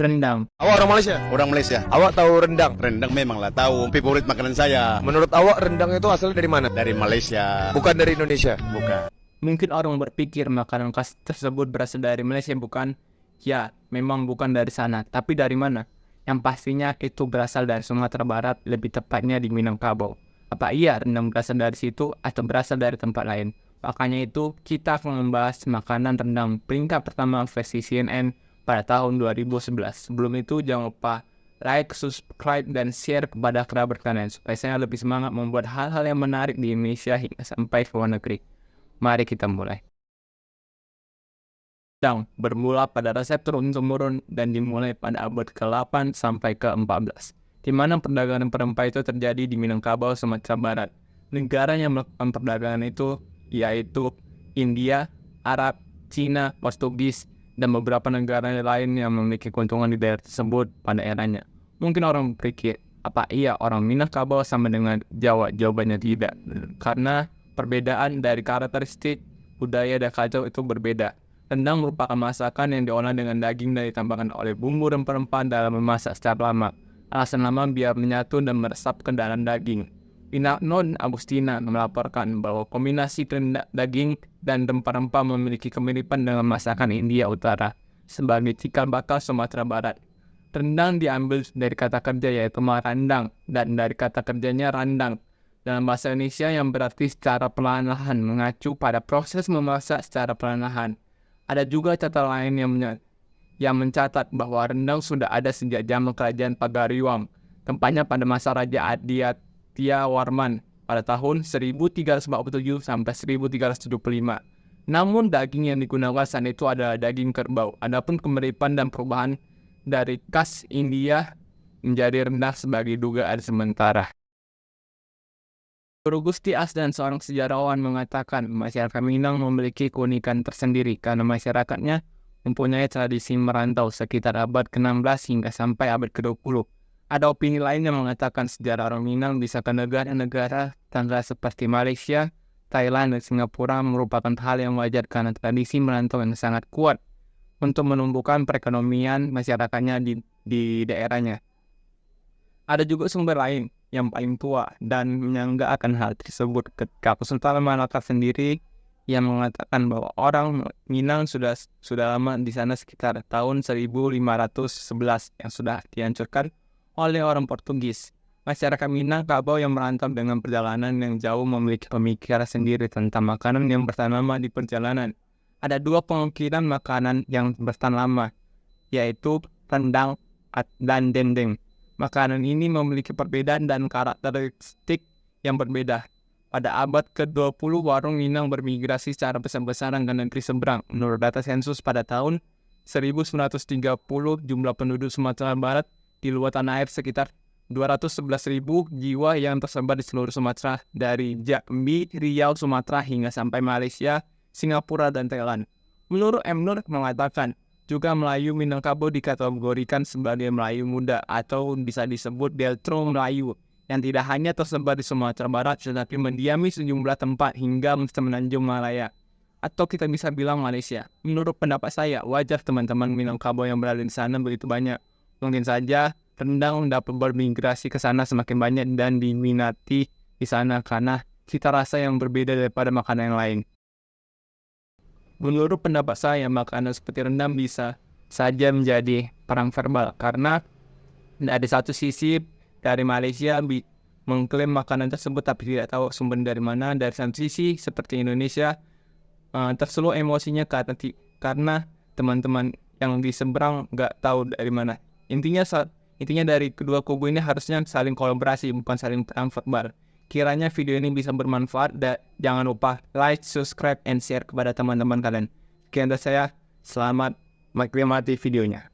Rendang. Awak orang Malaysia? Orang Malaysia. Awak tahu rendang? Rendang memanglah tahu, favorit makanan saya. Menurut awak rendang itu asal dari mana? Dari Malaysia. Bukan dari Indonesia. Bukan. Mungkin orang berpikir makanan khas tersebut berasal dari Malaysia, bukan? Ya, memang bukan dari sana. Tapi dari mana? Yang pastinya itu berasal dari Sumatera Barat, lebih tepatnya di Minangkabau. Apa iya rendang berasal dari situ atau berasal dari tempat lain? Makanya itu kita akan membahas makanan rendang peringkat pertama versi CNN pada tahun 2011. Sebelum itu jangan lupa like, subscribe, dan share kepada kerabat kalian supaya saya lebih semangat membuat hal-hal yang menarik di Indonesia hingga sampai ke luar negeri. Mari kita mulai. Rendang bermula pada resep turun-temurun dan dimulai pada abad ke-8 sampai ke-14, di mana perdagangan perempah itu terjadi di Minangkabau, Sumatera Barat. Negara yang melakukan perdagangan itu yaitu India, Arab, Cina, Portugis, dan beberapa negara lain yang memiliki keuntungan di daerah tersebut pada eranya. Mungkin orang berpikir, apa iya orang Minangkabau sama dengan Jawa? Jawabannya tidak, karena perbedaan dari karakteristik budaya dan kacau itu berbeda. Rendang merupakan masakan yang diolah dengan daging dan ditambahkan oleh bumbu rempah-rempah dalam memasak secara lama. Alasan lama biar menyatu dan meresap ke dalam daging. Non Agustina melaporkan bahwa kombinasi daging dan rempah-rempah memiliki kemiripan dengan masakan India Utara sebagai cikal bakal Sumatera Barat. Rendang diambil dari kata kerja yaitu marandang dan dari kata kerjanya randang dalam bahasa Indonesia yang berarti secara perlahan-lahan, mengacu pada proses memasak secara perlahan-lahan. Ada juga catatan lain yang mencatat bahwa rendang sudah ada sejak zaman kerajaan Pagariwang, tempatnya pada masa Raja Aditya Warman pada tahun 1347 sampai 1375. Namun daging yang digunakan saat itu adalah daging kerbau. Adapun kemiripan dan perubahan dari khas India menjadi rendang sebagai dugaan sementara. Guru Gusti Asdan, seorang sejarawan, mengatakan masyarakat Minang memiliki keunikan tersendiri karena masyarakatnya mempunyai tradisi merantau sekitar abad ke-16 hingga sampai abad ke-20. Ada opini lain yang mengatakan sejarah orang Minang bisa ke negara-negara tetangga seperti Malaysia, Thailand, dan Singapura merupakan hal yang wajar karena tradisi merantau yang sangat kuat untuk menumbuhkan perekonomian masyarakatnya di daerahnya. Ada juga sumber lain yang paling tua dan menyanggah akan hal tersebut ketika Sultan Malaka sendiri yang mengatakan bahwa orang Minang sudah lama di sana sekitar tahun 1511 yang sudah dihancurkan oleh orang Portugis. Masyarakat Minangkabau yang merantau dengan perjalanan yang jauh memiliki pemikiran sendiri tentang makanan yang bertahan lama di perjalanan. Ada dua kemungkinan makanan yang bertahan lama, yaitu rendang dan dendeng. Makanan ini memiliki perbedaan dan karakteristik yang berbeda. Pada abad ke-20, warung Minang bermigrasi secara besar-besaran ke negeri seberang. Menurut data sensus pada tahun 1930, jumlah penduduk Sumatera Barat di luar tanah air sekitar 211.000 jiwa yang tersebar di seluruh Sumatera, dari Jambi, Riau, Sumatera hingga sampai Malaysia, Singapura, dan Thailand. Menurut M. Nur mengatakan, juga Melayu Minangkabau dikategorikan sebagai Melayu muda atau bisa disebut Deltro Melayu yang tidak hanya tersebar di Sumatera Barat tetapi mendiami sejumlah tempat hingga semenanjung Malaya, atau kita bisa bilang Malaysia. Menurut pendapat saya, wajar teman-teman Minangkabau yang berada di sana begitu banyak. Mungkin saja rendang dapat bermigrasi ke sana semakin banyak dan diminati di sana karena cita rasa yang berbeda daripada makanan yang lain. Menurut pendapat saya, makanan seperti rendang bisa saja menjadi perang verbal karena dari satu sisi dari Malaysia mengklaim makanan tersebut tapi tidak tahu sumber dari mana. Dari satu sisi seperti Indonesia tersulut emosinya karena teman-teman yang di seberang nggak tahu dari mana. Intinya dari kedua kubu ini harusnya saling kolaborasi, bukan saling perang verbal. Kiranya video ini bisa bermanfaat dan jangan lupa like, subscribe, and share kepada teman-teman kalian. Sekian dari saya, selamat menikmati videonya.